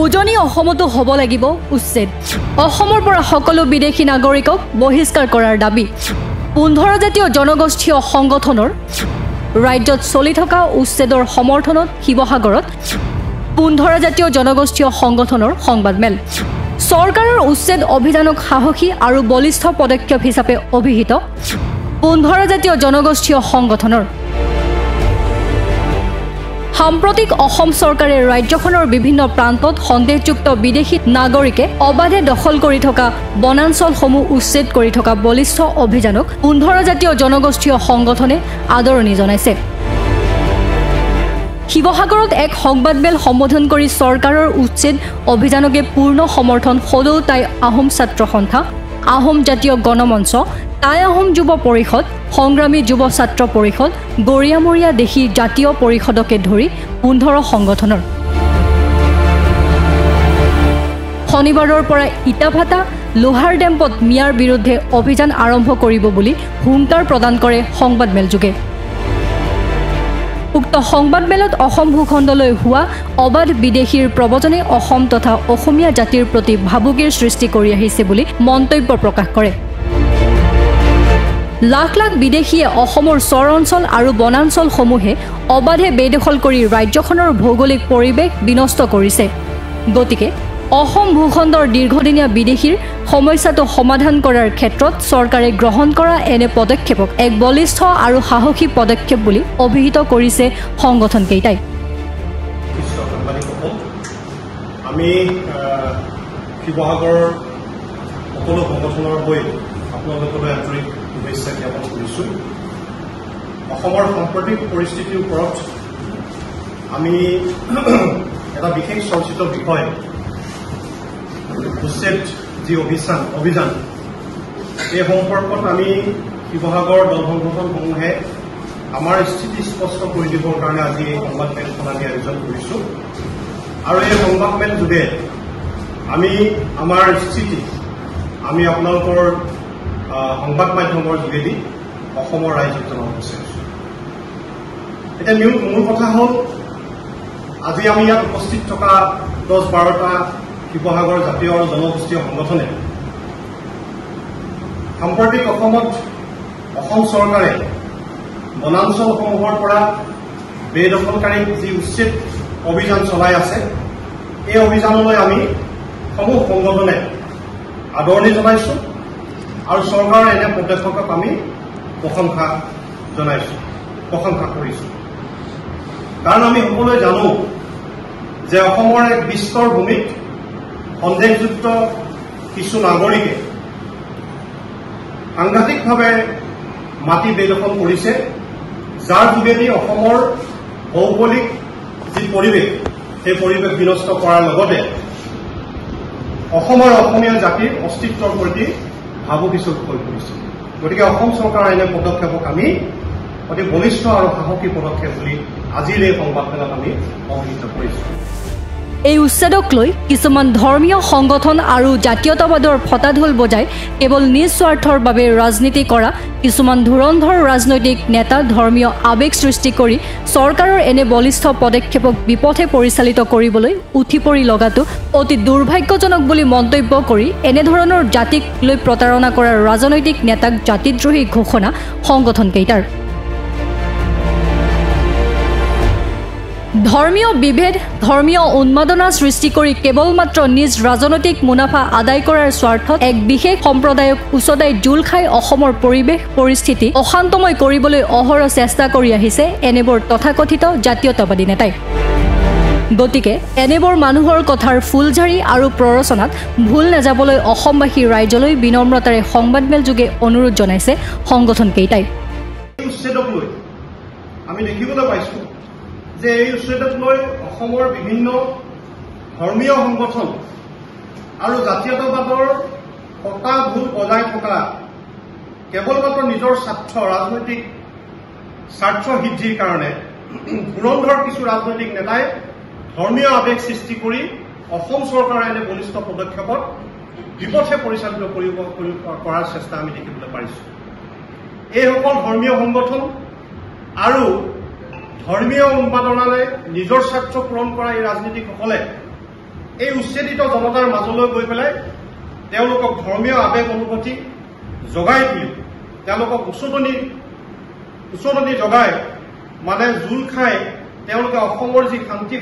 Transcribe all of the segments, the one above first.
উজনি অসমতো হ'ব লাগিব উচ্ছেদ অসমৰ পৰা সকলো বিদেশী নাগৰিকক বহিষ্কাৰ কৰাৰ দাবী 15 জাতীয় জনগোষ্ঠীয় সংগঠনৰ ৰাজ্যত চলি থকা উচ্ছেদৰ সমৰ্থনত শিৱসাগৰত 15 জাতীয় জনগোষ্ঠীয় সংগঠনৰ সংবাদমেল চৰকাৰৰ উচ্ছেদ অভিযানক সাহসী আৰু বলিষ্ঠ পদক্ষেপ হিচাপে অভিহিত 15 জাতীয় জনগোষ্ঠীয় সংগঠনৰ সাম্প্ৰতিক অসম চৰকাৰে ৰাজ্যখনৰ বিভিন্ন প্ৰান্তত সন্দেহযুক্ত বিদেশী নাগৰিকে অবাধে দখল কৰি থকা বনাঞ্চলসমূহ উচ্ছেদ কৰি থকা বলিষ্ঠ অভিযানক 15 জাতীয় জনগোষ্ঠীয় সংগঠনে আদৰণি জনাইছে শিৱসাগৰত এক সংবাদমেল সম্বোধন কৰি চৰকাৰৰ উচ্ছেদ অভিযানকে পূৰ্ণ সমৰ্থন সদৌ তাই আহোম ছাত্ৰ সন্থা আহোম জাতীয় গণমঞ্চ তাই আহোম যুৱ পৰিষদ সংগ্ৰামী যুৱ ছাত্ৰ পৰিষদ গৰিয়ামৰীয়া দেশী জাতীয় পৰিষদকে ধৰি 15 সংগঠনৰ শনিবাৰৰ পৰা ইটাভাটা লোহাৰ ডেম্পত মিয়াৰ বিৰুদ্ধে অভিযান আৰম্ভ কৰিব বুলি হুংকাৰ প্ৰদান কৰে সংবাদমেলযোগে উক্ত সংবাদমেলত অসম ভূখণ্ডলৈ হোৱা অবাধ বিদেশীৰ প্ৰৱজনে অসম তথা অসমীয়া জাতিৰ প্ৰতি ভাবুকিৰ সৃষ্টি কৰি আহিছে বুলি মন্তব্য প্ৰকাশ কৰে লাখ লাখ বিদেশীয়ে অসমৰ চৰ অঞ্চল আৰু বনাঞ্চলসমূহে অবাধে বেদখল কৰি ৰাজ্যখনৰ ভৌগোলিক পৰিৱেশ বিনষ্ট কৰিছে গতিকে অসম ভূখণ্ডৰ দীৰ্ঘদিনীয়া বিদেশীৰ সমস্যাটো সমাধান কৰাৰ ক্ষেত্ৰত চৰকাৰে গ্ৰহণ কৰা এনে পদক্ষেপক এক বলিষ্ঠ আৰু সাহসী পদক্ষেপ বুলি অভিহিত কৰিছে সংগঠনকেইটাই আমি শিৱসাগৰৰ সকলো সংগঠনৰ হৈ আপোনালোকলৈ আন্তৰিক শুভেচ্ছা জ্ঞাপন কৰিছোঁ অসমৰ সাম্প্ৰতিক পৰিস্থিতিৰ ওপৰত আমি এটা বিশেষ চৰ্চিত বিষয় উচ্ছেদ যি অভিযান এই সম্পৰ্কত আমি শিৱসাগৰ দল সংগঠনসমূহে আমাৰ স্থিতি স্পষ্ট কৰি দিবৰ কাৰণে আজি এই সংবাদমেলখন আমি আয়োজন কৰিছোঁ আৰু এই সংবাদমেল যোগে আমি আমাৰ স্থিতি আমি আপোনালোকৰ সংবাদ মাধ্যমৰ যোগেদি অসমৰ ৰাইজক জনাব বিচাৰিছোঁ এতিয়া মূল কথা হ'ল আজি আমি ইয়াত উপস্থিত থকা 10-12টা শিৱসাগৰ জাতীয় আৰু জনগোষ্ঠীয় সংগঠনে সাম্প্ৰতিক অসমত অসম চৰকাৰে বনাঞ্চলসমূহৰ পৰা বেদখলকাৰী যি উচ্ছেদ অভিযান চলাই আছে এই অভিযানলৈ আমি সমূহ সংগঠনে আদৰণি জনাইছোঁ আৰু চৰকাৰৰ এনে পদক্ষেপক আমি প্ৰশংসা কৰিছোঁ কাৰণ আমি সকলোৱে জানো যে অসমৰ এক বিস্তৰ ভূমিত সন্দেহযুক্ত কিছু নাগৰিকে সাংঘাতিকভাৱে মাটি বেদখল কৰিছে যাৰ যোগেদি অসমৰ ভৌগোলিক যি পৰিৱেশ সেই পৰিৱেশ বিনষ্ট কৰাৰ লগতে অসমৰ অসমীয়া জাতিৰ অস্তিত্বৰ প্ৰতি ভাবুকি হৈ পৰিছে গতিকে অসম চৰকাৰৰ এনে পদক্ষেপক আমি অতি বলিষ্ঠ আৰু সাহসী পদক্ষেপ বুলি আজিৰ এই সংবাদমেলত আমি অভিহিত কৰিছোঁ এই উচ্ছেদক লৈ কিছুমান ধৰ্মীয় সংগঠন আৰু জাতীয়তাবাদৰ ফটাঢোল বজাই কেৱল নিজ স্বাৰ্থৰ বাবে ৰাজনীতি কৰা কিছুমান ধুৰন্ধৰ ৰাজনৈতিক নেতা ধৰ্মীয় আৱেগ সৃষ্টি কৰি চৰকাৰৰ এনে বলিষ্ঠ পদক্ষেপক বিপথে পৰিচালিত কৰিবলৈ উঠি পৰি লগাটো অতি দুৰ্ভাগ্যজনক বুলি মন্তব্য কৰি এনেধৰণৰ জাতিক লৈ প্ৰতাৰণা কৰা ৰাজনৈতিক নেতাক জাতিদ্ৰোহী ঘোষণা সংগঠনকেইটাৰ ধৰ্মীয় বিভেদ ধৰ্মীয় উন্মাদনা সৃষ্টি কৰি কেৱল মাত্ৰ নিজ ৰাজনৈতিক মুনাফা আদায় কৰাৰ স্বাৰ্থত এক বিশেষ সম্প্ৰদায়ক উচতাই জুল খাই অসমৰ পৰিৱেশ পৰিস্থিতি অশান্তময় কৰিবলৈ অহৰহ চেষ্টা কৰি আহিছে এনেবোৰ তথাকথিত জাতীয়তাবাদী নেতাই গতিকে এনেবোৰ মানুহৰ কথাৰ ফুলঝাৰি আৰু প্ৰৰচনাত ভুল নাযাবলৈ অসমবাসী ৰাইজলৈ বিনম্ৰতাৰে সংবাদমেল যোগে অনুৰোধ জনাইছে সংগঠনকেইটাই আমি দেখিবলৈ পাইছোঁ যে এই উচ্ছেদক লৈ অসমৰ বিভিন্ন ধৰ্মীয় সংগঠন আৰু জাতীয়তাবাদৰ পতা ভুল বজাই থকা কেৱল মাত্ৰ নিজৰ ৰাজনৈতিক স্বাৰ্থ সিদ্ধিৰ কাৰণে ধুৰন্ধৰ কিছু ৰাজনৈতিক নেতাই ধৰ্মীয় আৱেগ সৃষ্টি কৰি অসম চৰকাৰৰ এনে বলিষ্ঠ পদক্ষেপত বিপথে পৰিচালিত কৰাৰ চেষ্টা আমি দেখিবলৈ পাৰিছোঁ এইসকল ধৰ্মীয় সংগঠন আৰু ধৰ্মীয় উন্মাদনাৰে নিজৰ স্বাৰ্থ পূৰণ কৰা এই ৰাজনীতিকসকলে এই উচ্ছেদিত জনতাৰ মাজলৈ গৈ পেলাই তেওঁলোকক ধৰ্মীয় আবেগ অনুভূতি জগাই তুলি তেওঁলোকক উচতনি জগাই মানে জোল খাই তেওঁলোকে অসমৰ যি শান্তি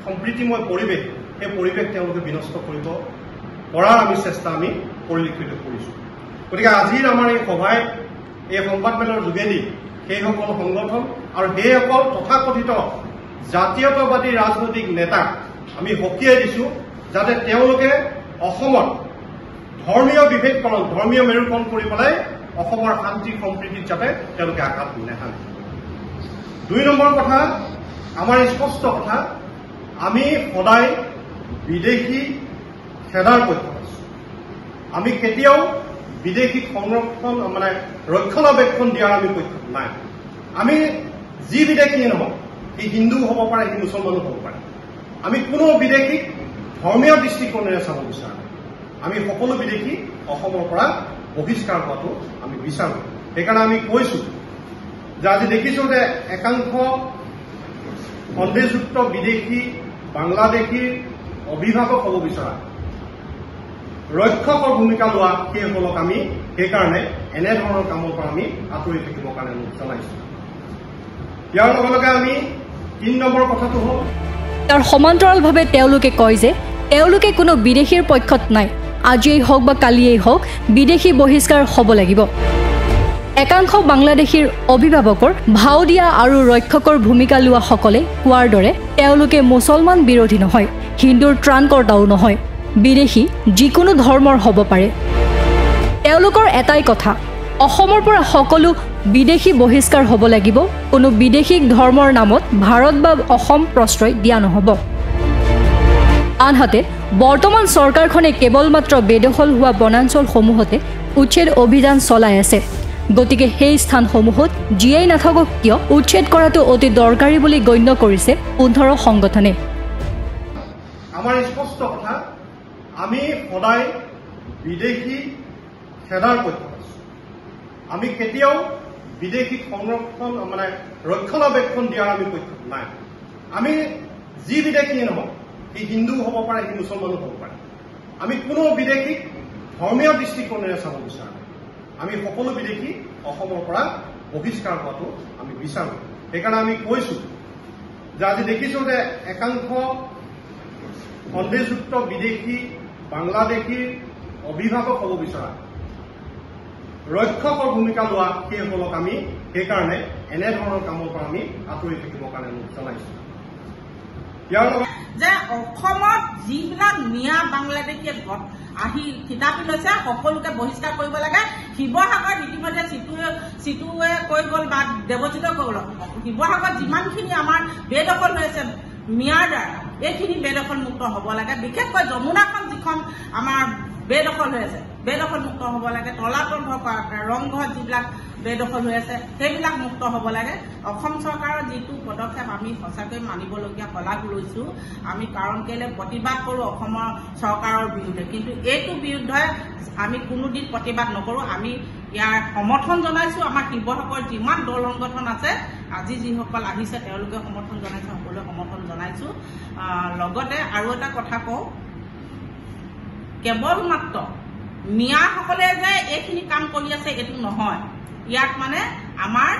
সম্প্ৰীতিময় পৰিৱেশ সেই পৰিৱেশ তেওঁলোকে বিনষ্ট কৰিব পৰাৰ আমি চেষ্টা আমি পৰিলক্ষিত কৰিছোঁ। গতিকে আজিৰ আমাৰ এই সভাই এই সংবাদমেলৰ যোগেদি সেইসকল সংগঠন আৰু সেইসকল তথাকথিত জাতীয়তাবাদী ৰাজনৈতিক নেতাক আমি সকীয়াই দিছোঁ যাতে তেওঁলোকে অসমত ধৰ্মীয় বিভেদকৰণ ধৰ্মীয় মেৰুকৰণ কৰি পেলাই অসমৰ শান্তি সম্প্ৰীতিত যাতে তেওঁলোকে আঘাত নেহানে। 2 নম্বৰ কথা আমাৰ স্পষ্ট কথা আমি সদায় বিদেশী খেদাৰ পক্ষত আছোঁ। আমি কেতিয়াও বিদেশী সংৰক্ষণ মানে ৰক্ষণাবেক্ষণ দিয়াৰ আমি পক্ষত নাই। আমি যি বিদেশী নহওক সি হিন্দু হ'ব পাৰে সি মুছলমানো হ'ব পাৰে আমি কোনো বিদেশীক ধৰ্মীয় দৃষ্টিকোণেৰে চাব বিচাৰোঁ। আমি সকলো বিদেশী অসমৰ পৰা বহিষ্কাৰ হোৱাটো আমি বিচাৰোঁ। সেইকাৰণে আমি কৈছোঁ যে আজি দেখিছোঁ যে একাংশ সন্দেহযুক্ত বিদেশী বাংলাদেশীৰ অভিভাৱক হ'ব বিচৰা ৰক্ষকৰ ভূমিকা লোৱা সেইসকলক আমি সেইকাৰণে এনেধৰণৰ কামৰ পৰা আমি আঁতৰি থাকিবৰ কাৰণে অনুৰোধ জনাইছোঁ। ইয়াৰ লগে লগে আমি 3 নম্বৰ কথাটো হ'ল তাৰ সমান্তৰালভাৱে তেওঁলোকে কয় যে তেওঁলোকে কোনো বিদেশীৰ পক্ষত নাই। আজিয়েই হওক বা কালিয়েই হওক বিদেশী বহিষ্কাৰ হ'ব লাগিব। একাংশ বাংলাদেশীৰ অভিভাৱকৰ ভাও দিয়া আৰু ৰক্ষকৰ ভূমিকা লোৱাসকলে কোৱাৰ দৰে তেওঁলোকে মুছলমান বিৰোধী নহয়, হিন্দুৰ ত্ৰাণকৰ্তাও নহয়, বিদেশী যিকোনো ধৰ্মৰ হ'ব পাৰে। তেওঁলোকৰ এটাই কথা অসমৰ পৰা সকলো বিদেশী বহিষ্কাৰ হ'ব লাগিব। কোনো বিদেশী ধৰ্মৰ নামত ভাৰত বা অসম প্ৰশ্ৰয় দিয়া নহ'ব। আনহাতে বৰ্তমান চৰকাৰখনে কেৱল মাত্ৰ বেদখল হোৱা বনাঞ্চলসমূহতে উচ্ছেদ অভিযান চলাই আছে। গতিকে সেই স্থানসমূহত যিয়েই নাথাকক কিয় উচ্ছেদ কৰাটো অতি দৰকাৰী বুলি গণ্য কৰিছে 15 সংগঠনে। আমাৰ স্পষ্ট কথা আমি সদায় বিদেশী খেদাৰ পক্ষত আছোঁ। আমি কেতিয়াও বিদেশী সংৰক্ষণ মানে ৰক্ষণাবেক্ষণ দিয়াৰ আমি পক্ষত নাই। আমি যি বিদেশী নহওক সি হিন্দু হ'ব পাৰে সি মুছলমানো হ'ব পাৰে আমি কোনো বিদেশীক ধৰ্মীয় দৃষ্টিকোণেৰে চাব বিচাৰোঁ। আমি সকলো বিদেশী অসমৰ পৰা বহিষ্কাৰ হোৱাটো আমি বিচাৰোঁ। সেইকাৰণে আমি কৈছোঁ যে আজি দেখিছোঁ যে একাংশ সন্দেহযুক্ত বিদেশী বাংলাদেশীৰ অভিভাৱক হ'ব বিচৰা ৰক্ষকৰ ভূমিকা লোৱা সেইসকলক আমি সেইকাৰণে এনেধৰণৰ কামৰ পৰা আমি আঁতৰি থাকিবৰ কাৰণে অনুৰোধ জনাইছোঁ। যে অসমত যিবিলাক মিয়া বাংলাদেশীয়ে আহি থিতাপি লৈছে সকলোকে বহিষ্কাৰ কৰিব লাগে। শিৱসাগৰত ইতিমধ্যে চিটুৱে কৈ গ'ল বা দেৱজিতে কৈ গ'ল শিৱসাগৰত যিমানখিনি আমাৰ বেদখল হৈ আছে মিয়াৰ দ্বাৰা এইখিনি বেদখল মুক্ত হ'ব লাগে। বিশেষকৈ যমুনাখন যিখন আমাৰ বেদখল হৈ আছে বেদখল মুক্ত হ'ব লাগে। তলাতল ঘৰ ৰংঘৰ যিবিলাক বেদখল হৈ আছে সেইবিলাক মুক্ত হ'ব লাগে। অসম চৰকাৰৰ যিটো পদক্ষেপ আমি সঁচাকৈ মানিবলগীয়া শলাগ লৈছোঁ আমি কাৰণ কেলে প্ৰতিবাদ কৰোঁ অসমৰ চৰকাৰৰ বিৰুদ্ধে, কিন্তু এইটো বিৰুদ্ধে আমি কোনোদিন প্ৰতিবাদ নকৰোঁ। আমি ইয়াৰ সমৰ্থন জনাইছোঁ। আমাৰ শিৱসাগৰত যিমান দল সংগঠন আছে আজি যিসকল আহিছে তেওঁলোকে সমৰ্থন জনাইছে, সকলোৱে সমৰ্থন জনাইছোঁ। লগতে আৰু এটা কথা কওঁ কেৱল মাত্ৰ মিয়াসকলে যে এইখিনি কাম কৰি আছে এইটো নহয়। ইয়াত মানে আমাৰ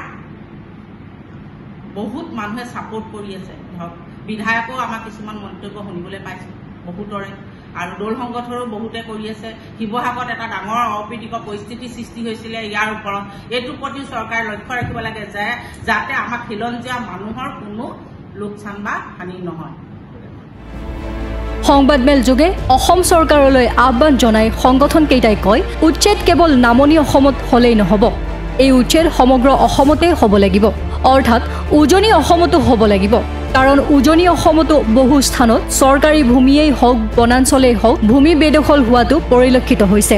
বহুত মানুহে ছাপোৰ্ট কৰি আছে। ধৰক বিধায়কেও আমাৰ কিছুমান মন্তব্য শুনিবলৈ পাইছোঁ বহুতৰে, আৰু দল সংগঠনো বহুতে কৰি আছে। শিৱসাগৰত এটা ডাঙৰ অপ্ৰীতিকৰ পৰিস্থিতিৰ সৃষ্টি হৈছিলে ইয়াৰ ওপৰত। এইটোৰ প্ৰতি চৰকাৰে লক্ষ্য ৰাখিব লাগে যে যাতে আমাৰ খিলঞ্জীয়া মানুহৰ কোনো লোকচান বা হানি নহয়। সংবাদমেল যোগে অসম চৰকাৰলৈ আহ্বান জনাই সংগঠন কেইটাই কয় উচ্ছেদ কেৱল নামনি অসমত হ'লেই নহ'ব, এই উচ্ছেদ সমগ্ৰ অসমতে হ'ব লাগিব, অৰ্থাৎ উজনি অসমতো হ'ব লাগিব। কাৰণ উজনি অসমতো বহু স্থানত চৰকাৰী ভূমিয়েই হওক বনাঞ্চলেই হওক ভূমি বেদখল হোৱাটো পৰিলক্ষিত হৈছে।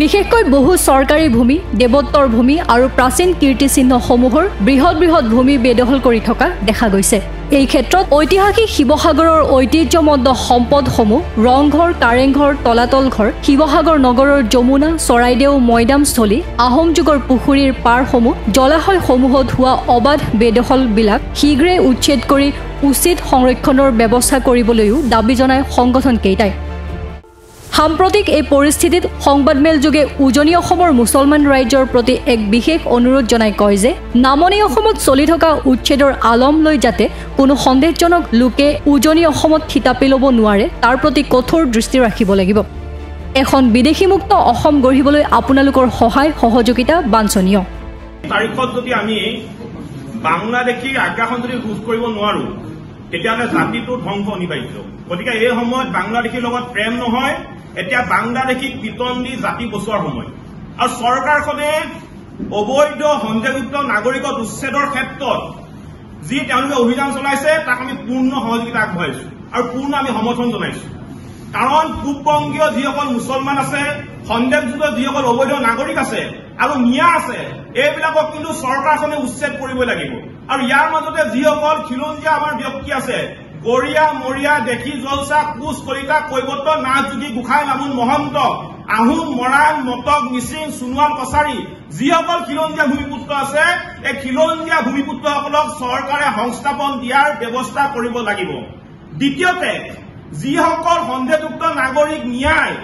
বিশেষকৈ বহু চৰকাৰী ভূমি, দেৱত্বৰ ভূমি আৰু প্ৰাচীন কীৰ্তিচিহ্নসমূহৰ বৃহৎ বৃহৎ ভূমি বেদখল কৰি থকা দেখা গৈছে। এই ক্ষেত্ৰত ঐতিহাসিক শিৱসাগৰৰ ঐতিহ্যমণ্ড সম্পদসমূহ ৰংঘৰ, কাৰেংঘৰ, তলাতল ঘৰ, শিৱসাগৰ নগৰৰ যমুনা, চৰাইদেউ মৈদামস্থলী, আহোম যুগৰ পুখুৰীৰ পাৰসমূহ, জলাশয়সমূহত হোৱা অবাধ বেদখলবিলাক শীঘ্ৰে উচ্ছেদ কৰি উচিত সংৰক্ষণৰ ব্যৱস্থা কৰিবলৈও দাবী জনায় সংগঠনকেইটাই। সাম্প্ৰতিক এই পৰিস্থিতিত সংবাদমেলযোগে উজনি অসমৰ মুছলমান ৰাইজৰ প্ৰতি এক বিশেষ অনুৰোধ জনাই কয় যে নামনি অসমত চলি থকা উচ্ছেদৰ আলম লৈ যাতে কোনো সন্দেহজনক লোকে উজনি অসমত থিতাপি ল'ব নোৱাৰে তাৰ প্ৰতি কঠোৰ দৃষ্টি ৰাখিব লাগিব। এখন বিদেশীমুক্ত অসম গঢ়িবলৈ আপোনালোকৰ সহায় সহযোগিতা বাঞ্ছনীয়। তাৰিখত যদি আমি বাংলাদেশীৰ আগ্ৰাসন যদি ৰোধ কৰিব নোৱাৰো তেতিয়াহ'লে জাতিটো ধ্বংস অনিবাৰ্য। গতিকে এই সময়ত বাংলাদেশীৰ লগত প্ৰেম নহয়, এতিয়া বাংলাদেশীক পিটন দি জাতি বচোৱাৰ সময়। আৰু চৰকাৰখনে অবৈধ সন্দেহযুক্ত নাগৰিকত উচ্ছেদৰ ক্ষেত্ৰত যি তেওঁলোকে অভিযান চলাইছে তাক আমি পূৰ্ণ সহযোগিতা আগবঢ়াইছো আৰু পূৰ্ণ আমি সমৰ্থন জনাইছো। কাৰণ পূববংগীয় যিসকল মুছলমান আছে, সন্দেহযুক্ত যিসকল অবৈধ নাগৰিক আছে আৰু মিয়া আছে, এইবিলাকক কিন্তু চৰকাৰখনে উচ্ছেদ কৰিব লাগিব। আৰু ইয়াৰ মাজতে যিসকল খিলঞ্জীয়া আমাৰ ব্যক্তি আছে, গৰিয়া মৰিয়া দেখি জলচা কোচ কলিতা কৈবৰ্ত নাথ যোগী গোসাঁই বামুণ মহন্ত আহোম মৰাণ মটক মিচিং সোণোৱাল কছাৰী যিসকল খিলঞ্জীয়া ভূমিপুত্ৰ আছে, এই খিলঞ্জীয়া ভূমিপুত্ৰসকলক চৰকাৰে সংস্থাপন দিয়াৰ ব্যৱস্থা কৰিব লাগিব। দ্বিতীয়তে, যিসকল সন্দেহযুক্ত নাগৰিক ন্যায়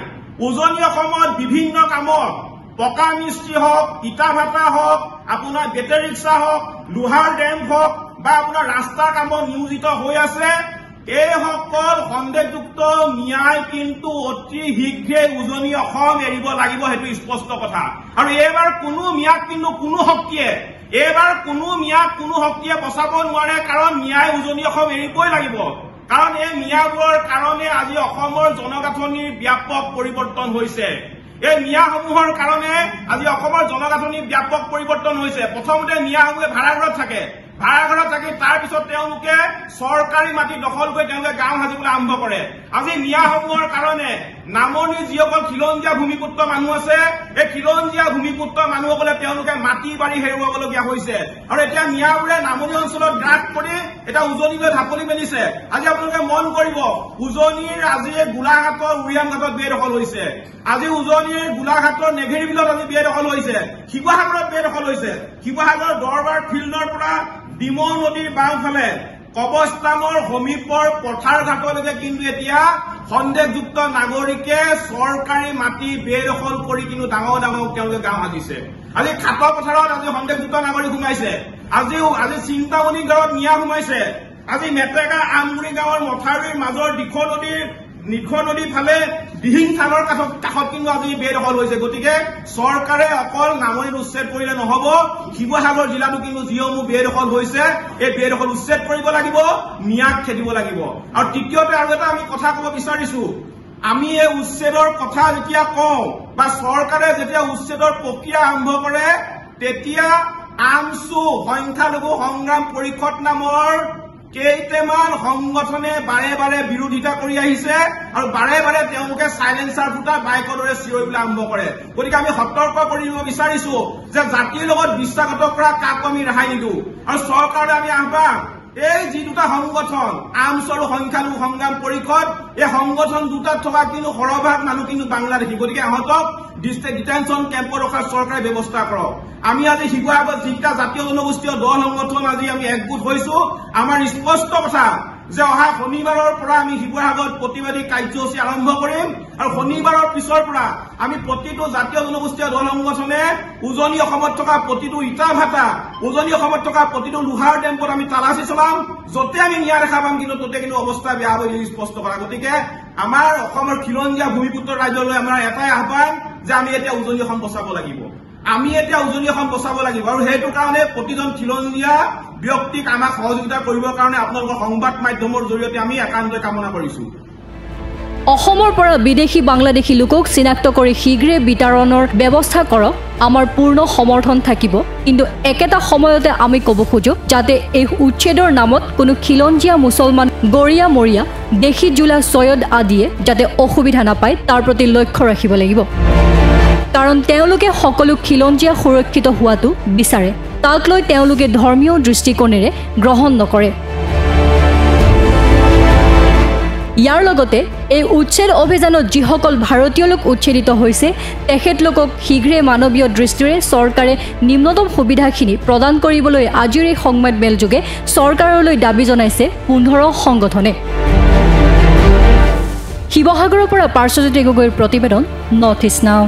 উজনি অসমত বিভিন্ন কামত পকা মিস্ত্ৰী হওক, ইটা ভাটা হওক, আপোনাৰ বেটেৰী ৰিক্সা হওক, লোহাৰ ডেম হওক বা আপোনাৰ ৰাস্তাৰ কামত নিয়োজিত হৈ আছে, এইসকল সন্দেহযুক্ত ন্যায় কিন্তু অতি শীঘ্ৰে উজনি অসম এৰিব লাগিব, সেইটো স্পষ্ট কথা। আৰু এইবাৰ কোনো মিয়াক কিন্তু কোনো শক্তিয়ে বচাব নোৱাৰে, কাৰণ ন্যায় উজনি অসম এৰিবই লাগিব। কাৰণ এই মিয়াবোৰৰ কাৰণে আজি অসমৰ জনগাঁথনিৰ ব্যাপক পৰিৱৰ্তন হৈছে। এই মিয়াসমূহৰ কাৰণে আজি অসমৰ জনগাঁথনি ব্যাপক পৰিৱৰ্তন হৈছে। প্ৰথমতে মিয়াসমূহে ভাড়াঘৰত থাকে, তাৰ পিছত তেওঁলোকে চৰকাৰী মাটি দখল কৰি তেওঁলোকে গাঁও সাজিবলৈ আৰম্ভ কৰে। আজি মিয়াসমূহৰ কাৰণে নামনিৰ যিসকল খিলঞ্জীয়া ভূমিপুত্ৰ মানুহ আছে, এই খিলঞ্জীয়া ভূমিপুত্ৰ মানুহসকলে তেওঁলোকে মাটি বাৰী হেৰুৱাবলগীয়া হৈছে। আৰু এতিয়া মিয়াবোৰে নামনি অঞ্চলত গ্ৰাস কৰি এটা উজনিলৈ ঢাপলি মেলিছে। আজি আপোনালোকে মন কৰিব, উজনিৰ আজি গোলাঘাটৰ উৰিয়াম ঘাটত বেদখল হৈছে, আজি উজনিৰ গোলাঘাটৰ নেঘেৰী বিলত আজি বেদখল হৈছে, শিৱসাগৰত বেদখল হৈছে। শিৱসাগৰৰ দৰবাৰ ফিল্ডৰ পৰা ডিমৌ নদীৰ বাওঁফালে কবৰস্থানৰ সমীপৰ পথাৰ ঘাটলৈকে কিন্তু এতিয়া সন্দেহযুক্ত নাগৰিকে চৰকাৰী মাটি বেদখল কৰি কিন্তু ডাঙৰ তেওঁলোকে গাঁও সাজিছে। আজি খাটৰ পথাৰত আজি সন্দেহযুক্ত নাগৰিক সোমাইছে, আজি চিন্তামণি গাঁৱত মিয়া সোমাইছে, আজি মেটেকা আমগুৰি গাঁৱৰ মথাউৰিৰ মাজৰ নিশ নদীৰ ফালে দিহিং থানৰ কাষত কিন্তু আজি বেদখল হৈছে। গতিকে চৰকাৰে অকল নামনিত উচ্ছেদ কৰিলে নহব, শিৱসাগৰ জিলাতো কিন্তু যিসমূহ বেদখল হৈছে এই বেদখল উচ্ছেদ কৰিব লাগিব, মিয়াক খেদিব লাগিব। আৰু তৃতীয়তে আৰু এটা আমি কথা কব বিচাৰিছো, আমি এই উচ্ছেদৰ কথা যেতিয়া কওঁ বা চৰকাৰে যেতিয়া উচ্ছেদৰ প্ৰক্ৰিয়া আৰম্ভ কৰে, তেতিয়া আমছু সংখ্যালঘু সংগ্ৰাম পৰিষদ নামৰ কেইটামান সংগঠনে বাৰে বিৰোধিতা কৰি আহিছে আৰু বাৰে তেওঁলোকে চাইলেন্সাৰ ফুটা বাইকৰ দৰে চিঞৰিবলৈ আৰম্ভ কৰে। গতিকে আমি সতৰ্ক কৰিব বিচাৰিছো যে জাতিৰ লগত বিশ্বাসঘাতক কৰা কাকো আমি ৰেহাই নিদিওঁ। আৰু চৰকাৰলৈ আমি আহ্বান, এই যি দুটা সংগঠন আমছু আৰু সংখ্যালঘু সংগ্ৰাম পৰিষদ, এই সংগঠন দুটাত থকা কিন্তু সৰহভাগ মানুহ কিন্তু বাংলাদেশী। গতিকে ইহঁতক ডিটেনশ্যন কেম্পত ৰখাৰ চৰকাৰে ব্যৱস্থা কৰক। আমি আজি শিৱসাগৰত যিকেইটা জাতীয় জনগোষ্ঠীয় দল সংগঠন আজি আমি একগোট হৈছো, আমাৰ স্পষ্ট কথা যে অহা শনিবাৰৰ পৰা আমি শিৱসাগৰত প্ৰতিবাদী কাৰ্যসূচী আৰম্ভ কৰিম। আৰু শনিবাৰৰ পিছৰ পৰা আমি প্ৰতিটো জাতীয় জনগোষ্ঠীয় দল সংগঠনে উজনি অসমত থকা প্ৰতিটো ইটা ভাটা, উজনি অসমত থকা প্ৰতিটো লোহাৰ ডেম্পত আমি তালাচী চলাম। যতে আমি নিয়া দেখা পাম কিন্তু ততে কিন্তু অৱস্থা বেয়া হৈ স্পষ্ট কৰা। গতিকে আমাৰ অসমৰ খিলঞ্জীয়া ভূমিপুত্ৰ ৰাজ্যলৈ আমাৰ এটাই আহ্বান যে আমি এতিয়া উজনি অসম বচাব লাগিব, আৰু সেইটো কাৰণে প্ৰতিজন খিলঞ্জীয়া ব্যক্তিক আমাক সহযোগিতা কৰিবৰ কাৰণে আপোনালোকৰ সংবাদ মাধ্যমৰ জৰিয়তে আমি একান্তই কামনা কৰিছো। অসমৰ পৰা বিদেশী বাংলাদেশী লোকক চিনাক্ত কৰি শীঘ্ৰে বিতৰণৰ ব্যৱস্থা কৰক, আমাৰ পূৰ্ণ সমৰ্থন থাকিব। কিন্তু একেটা সময়তে আমি ক'ব খোজো যাতে এই উচ্ছেদৰ নামত কোনো খিলঞ্জীয়া মুছলমান গৰিয়া মৰিয়া দেশী জোলা চৈয়দ আদিয়ে যাতে অসুবিধা নাপায় তাৰ প্ৰতি লক্ষ্য ৰাখিব লাগিব। কাৰণ তেওঁলোকে সকলো খিলঞ্জীয়া সুৰক্ষিত হোৱাটো বিচাৰে, তাক লৈ তেওঁলোকে ধৰ্মীয় দৃষ্টিকোণেৰে গ্ৰহণ নকৰে। ইয়াৰ লগতে এই উচ্ছেদ অভিযানত যিসকল ভাৰতীয় লোক উচ্ছেদিত হৈছে তেখেতলোকক শীঘ্ৰে মানৱীয় দৃষ্টিৰে চৰকাৰে নিম্নতম সুবিধাখিনি প্ৰদান কৰিবলৈ আজিৰ এই সংবাদমেলযোগে চৰকাৰলৈ দাবী জনাইছে 15 সংগঠনে। শিৱসাগৰৰ পৰা পাৰ্শ্বজ্যোতি গগৈৰ প্ৰতিবেদন নৰ্থ ইষ্ট নাও।